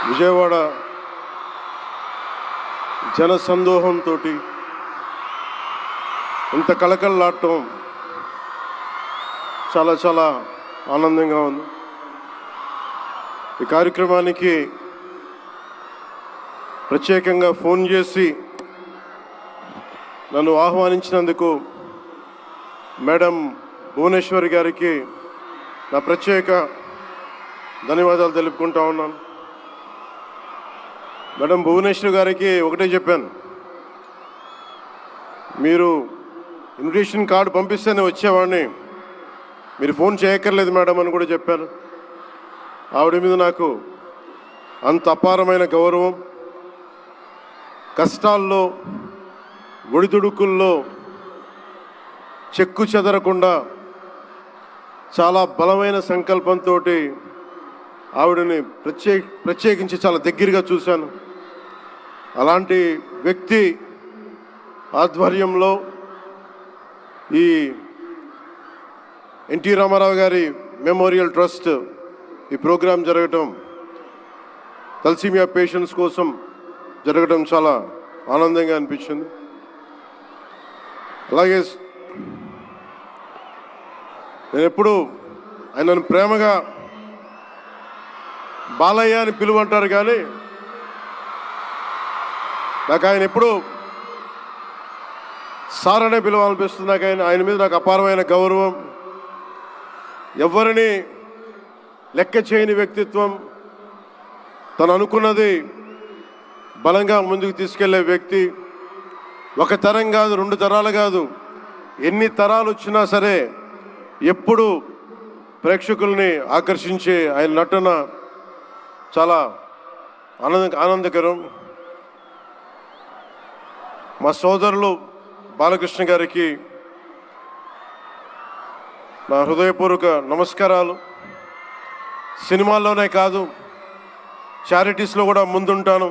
విజయవాడ జనసందోహంతో ఇంత కళకళలాడటం చాలా చాలా ఆనందంగా ఉంది. ఈ కార్యక్రమానికి ప్రత్యేకంగా ఫోన్ చేసి నన్ను ఆహ్వానించినందుకు మేడం భువనేశ్వరి గారికి నా ప్రత్యేక ధన్యవాదాలు తెలుపుకుంటా ఉన్నాను. మేడం భువనేశ్వరి గారికి ఒకటే చెప్పాను, మీరు ఇన్విటేషన్ కార్డు పంపిస్తేనే వచ్చేవాడిని, మీరు ఫోన్ చేయక్కర్లేదు మేడం అని కూడా చెప్పాను. ఆవిడ మీద నాకు అంత అపారమైన గౌరవం. కష్టాల్లో ఒడిదుడుకుల్లో చెక్కు చెదరకుండా చాలా బలమైన సంకల్పంతో ఆవిడని ప్రత్యేకించి చాలా దగ్గరగా చూశాను. అలాంటి వ్యక్తి ఆధ్వర్యంలో ఈ ఎన్టీ రామారావు గారి మెమోరియల్ ట్రస్ట్ ఈ ప్రోగ్రాం జరగటం, తలసీమియా పేషెంట్స్ కోసం జరగడం చాలా ఆనందంగా అనిపించింది. అలాగే నేను ఎప్పుడు ఆయనను ప్రేమగా బాలయ్య అని పిలువంటారు, కానీ నాకు ఆయన ఎప్పుడు సార్ అనే పిలవాలనిపిస్తుంది. నాకు ఆయన మీద నాకు అపారమైన గౌరవం. ఎవరిని లెక్క చేయని వ్యక్తిత్వం, తను అనుకున్నది బలంగా ముందుకు తీసుకెళ్లే వ్యక్తి. ఒక తరం కాదు, 2 తరాలు కాదు, ఎన్ని తరాలు వచ్చినా సరే ఎప్పుడు ప్రేక్షకుల్ని ఆకర్షించే ఆయన నటన చాలా ఆనందకరం. మా సోదరులు బాలకృష్ణ గారికి నా హృదయపూర్వక నమస్కారాలు. సినిమాల్లోనే కాదు, చారిటీస్లో కూడా ముందుంటాను.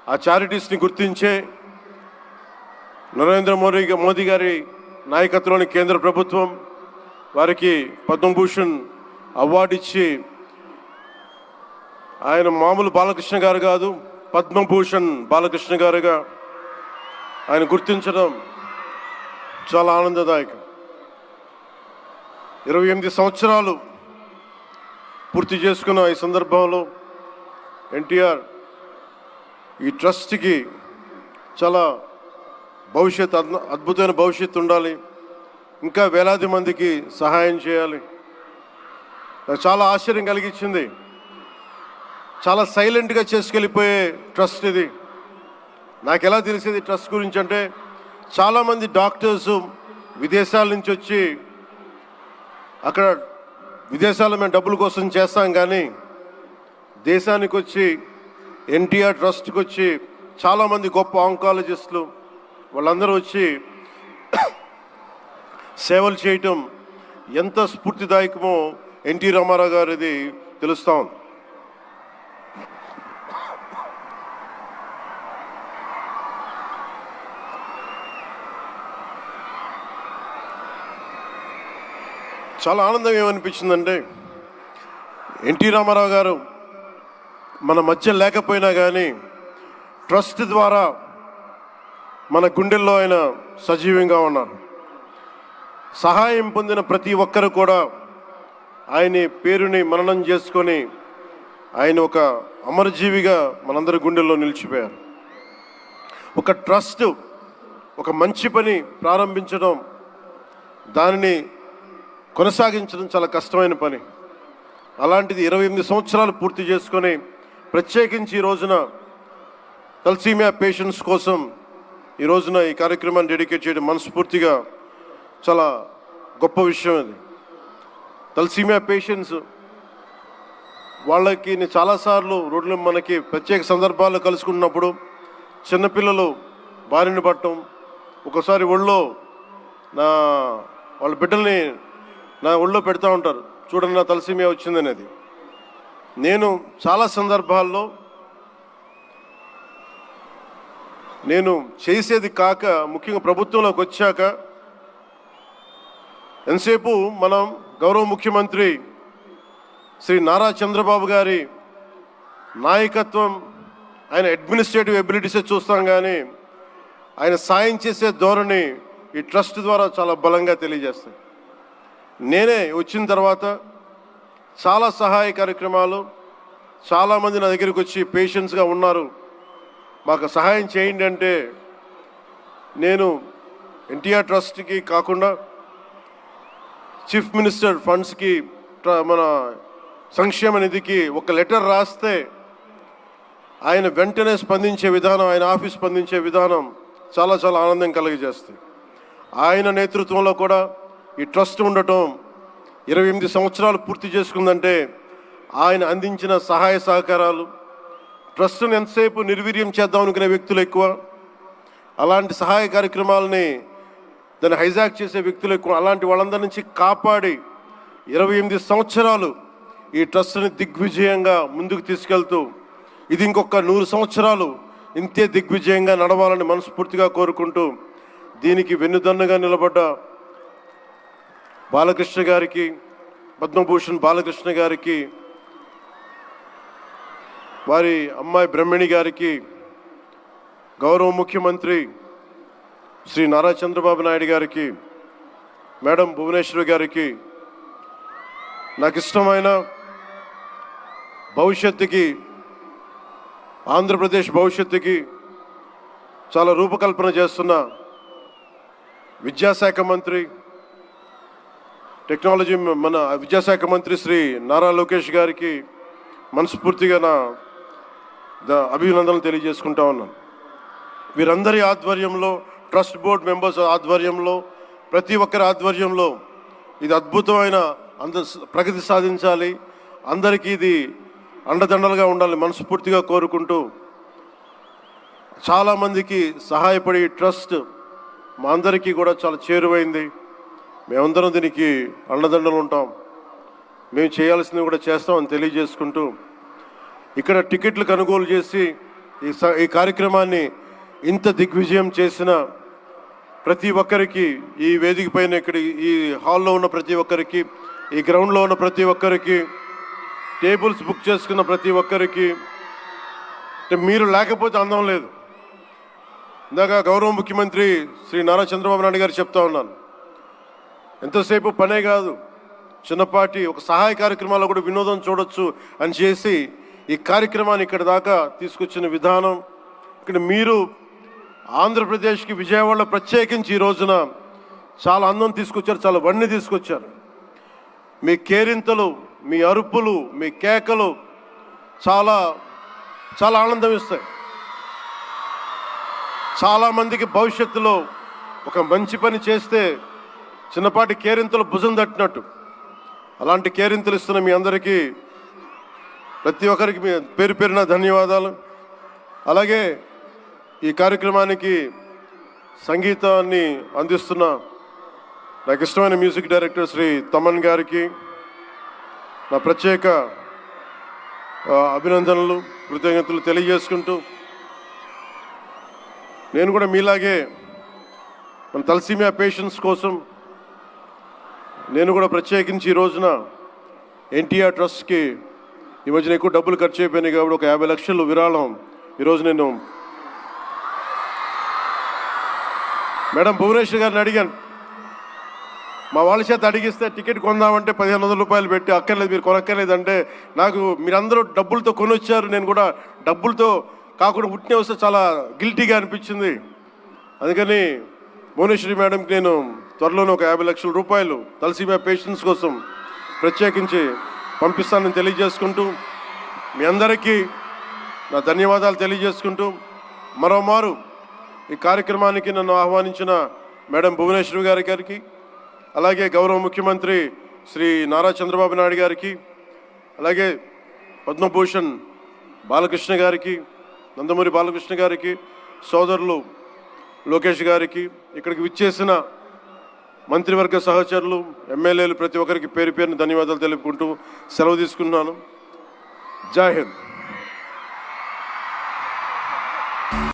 ఆ చారిటీస్ని గుర్తించే నరేంద్ర మోదీ గారి నాయకత్వంలోని కేంద్ర ప్రభుత్వం వారికి పద్మభూషణ్ అవార్డు ఇచ్చి, ఆయన మామూలు బాలకృష్ణ గారు కాదు, పద్మభూషణ్ బాలకృష్ణ గారుగా ఆయన గుర్తించడం చాలా ఆనందదాయకం. 28 సంవత్సరాలు పూర్తి చేసుకున్న ఈ సందర్భంలో ఎన్టీఆర్ ఈ ట్రస్ట్కి చాలా అద్భుతమైన భవిష్యత్తు ఉండాలి, ఇంకా వేలాది మందికి సహాయం చేయాలి. నాకు చాలా ఆశ్చర్యం కలిగించింది. చాలా సైలెంట్గా చేసుకెళ్ళిపోయే ట్రస్ట్ ఇది. నాకు ఎలా తెలిసేది ట్రస్ట్ గురించి అంటే, చాలామంది డాక్టర్స్ విదేశాల నుంచి వచ్చి అక్కడ విదేశాల్లో మేము డబ్బుల కోసం చేస్తాం, కానీ దేశానికి వచ్చి ఎన్టీఆర్ ట్రస్ట్కి వచ్చి చాలామంది గొప్ప ఆంకాలజిస్టులు వాళ్ళందరూ వచ్చి సేవలు చేయటం ఎంత స్ఫూర్తిదాయకమో ఎన్టీ రామారావు గారిది తెలుస్తా ఉంది. చాలా ఆనందం ఏమనిపించిందంటే, ఎన్టీ రామారావు గారు మన మధ్య లేకపోయినా కానీ ట్రస్ట్ ద్వారా మన గుండెల్లో ఆయన సజీవంగా ఉన్నారు. సహాయం పొందిన ప్రతి ఒక్కరు కూడా ఆయన పేరుని మననం చేసుకొని ఆయన ఒక అమరజీవిగా మనందరి గుండెల్లో నిలిచిపోయారు. ఒక ట్రస్ట్ ఒక మంచి పని ప్రారంభించడం, దానిని కొనసాగించడం చాలా కష్టమైన పని. అలాంటిది 28 సంవత్సరాలు పూర్తి చేసుకొని ప్రత్యేకించి ఈ రోజున తలసీమియా పేషెంట్స్ కోసం ఈ రోజున ఈ కార్యక్రమాన్ని డెడికేట్ చేయడం మనస్ఫూర్తిగా చాలా గొప్ప విషయం. అది తలసీమియా పేషెంట్స్ వాళ్ళకి నేను చాలాసార్లు రోడ్లు మనకి ప్రత్యేక సందర్భాల్లో కలుసుకున్నప్పుడు చిన్నపిల్లలు బారిన పడటం, ఒకసారి ఒళ్ళో వాళ్ళ బిడ్డల్ని నా ఒళ్ళో పెడతా ఉంటారు, చూడండి నా తలసీమియా వచ్చిందనేది. నేను చాలా సందర్భాల్లో నేను చేసేది కాక, ముఖ్యంగా ప్రభుత్వంలోకి వచ్చాక ఎంతసేపు మనం గౌరవ ముఖ్యమంత్రి శ్రీ నారా చంద్రబాబు గారి నాయకత్వం, ఆయన అడ్మినిస్ట్రేటివ్ ఎబిలిటీసే చూస్తాం, కానీ ఆయన సాయం చేసే ధోరణి ఈ ట్రస్ట్ ద్వారా చాలా బలంగా తెలియజేస్తాయి. నేనే వచ్చిన తర్వాత చాలా సహాయ కార్యక్రమాలు, చాలామంది నా దగ్గరికి వచ్చి పేషెంట్స్గా ఉన్నారు, మాకు సహాయం చేయండి అంటే నేను ఎన్టీఆర్ ట్రస్ట్కి కాకుండా చీఫ్ మినిస్టర్ ఫండ్స్కి, మన సంక్షేమ నిధికి ఒక లెటర్ రాస్తే ఆయన వెంటనే స్పందించే విధానం, ఆయన ఆఫీస్ స్పందించే విధానం చాలా చాలా ఆనందం కలిగజేస్తుంది. ఆయన నేతృత్వంలో కూడా ఈ ట్రస్ట్ ఉండటం 28 సంవత్సరాలు పూర్తి చేసుకుందంటే ఆయన అందించిన సహాయ సహకారాలు, ట్రస్ట్ను ఎంతసేపు నిర్వీర్యం చేద్దాం అనుకునే వ్యక్తులు ఎక్కువ, అలాంటి సహాయ కార్యక్రమాలని దాన్ని హైజాక్ చేసే వ్యక్తులు ఎక్కువ. అలాంటి వాళ్ళందరి నుంచి కాపాడి 28 సంవత్సరాలు ఈ ట్రస్ట్ని దిగ్విజయంగా ముందుకు తీసుకెళ్తూ ఇది ఇంకొక 100 సంవత్సరాలు ఇంతే దిగ్విజయంగా నడవాలని మనస్ఫూర్తిగా కోరుకుంటూ, దీనికి వెన్నుదన్నుగా నిలబడ్డ బాలకృష్ణ గారికి, పద్మభూషణ్ బాలకృష్ణ గారికి, వారి అమ్మాయి బ్రహ్మణి గారికి, గౌరవ ముఖ్యమంత్రి శ్రీ నారా చంద్రబాబు నాయుడు గారికి, మేడం భువనేశ్వరి గారికి, నాకు ఇష్టమైన భవిష్యత్తుకి, ఆంధ్రప్రదేశ్ భవిష్యత్తుకి చాలా రూపకల్పన చేస్తున్న విద్యాశాఖ మంత్రి, టెక్నాలజీ మన విద్యాశాఖ మంత్రి శ్రీ నారా లోకేష్ గారికి మనస్ఫూర్తిగా నా అభినందనలు తెలియజేసుకుంటా ఉన్నాను. వీరందరి ఆధ్వర్యంలో, ట్రస్ట్ బోర్డ్ మెంబర్స్ ఆధ్వర్యంలో, ప్రతి ఒక్కరి ఆధ్వర్యంలో ఇది అద్భుతమైన ప్రగతి సాధించాలి, అందరికీ ఇది అండదండలుగా ఉండాలి మనస్ఫూర్తిగా కోరుకుంటూ, చాలామందికి సహాయపడి ట్రస్ట్ మా అందరికీ కూడా చాలా చేరువైంది. మేమందరం దీనికి అండదండలు ఉంటాం, మేము చేయాల్సింది కూడా చేస్తామని తెలియజేసుకుంటూ, ఇక్కడ టికెట్లు కొనుగోలు చేసి ఈ కార్యక్రమాన్ని ఇంత దిగ్విజయం చేసిన ప్రతి ఒక్కరికి, ఈ వేదిక పైన ఇక్కడ ఈ హాల్లో ఉన్న ప్రతి ఒక్కరికి, ఈ గ్రౌండ్లో ఉన్న ప్రతి ఒక్కరికి, టేబుల్స్ బుక్ చేసుకున్న ప్రతి ఒక్కరికి, మీరు లేకపోతే అందం లేదు. ఇందాక గౌరవ ముఖ్యమంత్రి శ్రీ నారా చంద్రబాబు నాయుడు గారు చెప్తా ఉన్నాను, ఎంతసేపు పనే కాదు, చిన్నపాటి ఒక సహాయ కార్యక్రమాల్లో కూడా వినోదం చూడొచ్చు అని చేసి ఈ కార్యక్రమాన్ని ఇక్కడ దాకా తీసుకొచ్చిన విధానం, ఇక్కడ మీరు ఆంధ్రప్రదేశ్కి విజయవాడలో ప్రత్యేకించి ఈ రోజున చాలా అందం తీసుకొచ్చారు, చాలా వన్నె తీసుకొచ్చారు. మీ కేరింతలు, మీ అరుపులు, మీ కేకలు చాలా చాలా ఆనందం ఇస్తాయి. చాలామందికి భవిష్యత్తులో ఒక మంచి పని చేస్తే చిన్నపాటి కేరింతలు భుజం తట్టినట్టు, అలాంటి కేరింతలు ఇస్తున్న మీ అందరికీ, ప్రతి ఒక్కరికి మీ పేరు పేరున ధన్యవాదాలు. అలాగే ఈ కార్యక్రమానికి సంగీతాన్ని అందిస్తున్న నాకు ఇష్టమైన మ్యూజిక్ డైరెక్టర్ శ్రీ తమన్ గారికి నా ప్రత్యేక అభినందనలు, కృతజ్ఞతలు తెలియజేసుకుంటూ, నేను కూడా మీలాగే మన తలసీమియా పేషెంట్స్ కోసం నేను కూడా ప్రత్యేకించి ఈ రోజున ఎన్టీఆర్ ట్రస్ట్కి ఈ మధ్యన ఎక్కువ డబ్బులు ఖర్చు అయిపోయినాయి కాబట్టి ఒక 50 లక్షలు విరాళం ఈరోజు నేను మేడం భువనేశ్వర్ గారిని అడిగాను. మా వాళ్ళ చేత అడిగిస్తే టికెట్ కొందామంటే 1500 రూపాయలు పెట్టి, అక్కర్లేదు మీరు కొనక్కర్లేదంటే, నాకు మీరందరూ డబ్బులతో కొనొచ్చారు, నేను కూడా డబ్బులతో కాకుండా పుట్టిన వస్తే చాలా గిల్టీగా అనిపించింది. అందుకని భువనేశ్వరి మేడంకి నేను త్వరలోనే ఒక 50 లక్షల రూపాయలు తలసీమియా పేషెంట్స్ కోసం ప్రత్యేకించి పంపిస్తానని తెలియజేసుకుంటూ, మీ అందరికీ నా ధన్యవాదాలు తెలియజేసుకుంటూ, మరోమారు ఈ కార్యక్రమానికి నన్ను ఆహ్వానించిన మేడం భువనేశ్వరి గారికి, అలాగే గౌరవ ముఖ్యమంత్రి శ్రీ నారా చంద్రబాబు నాయుడు గారికి, అలాగే పద్మభూషణ్ బాలకృష్ణ గారికి, నందమూరి బాలకృష్ణ గారికి, సోదరులు లోకేష్ గారికి, ఇక్కడికి విచ్చేసిన మంత్రివర్గ సహచరులు, ఎమ్మెల్యేలు ప్రతి ఒక్కరికి పేరు పేరున ధన్యవాదాలు తెలుపుకుంటూ సెలవు తీసుకున్నాను. జై హింద్.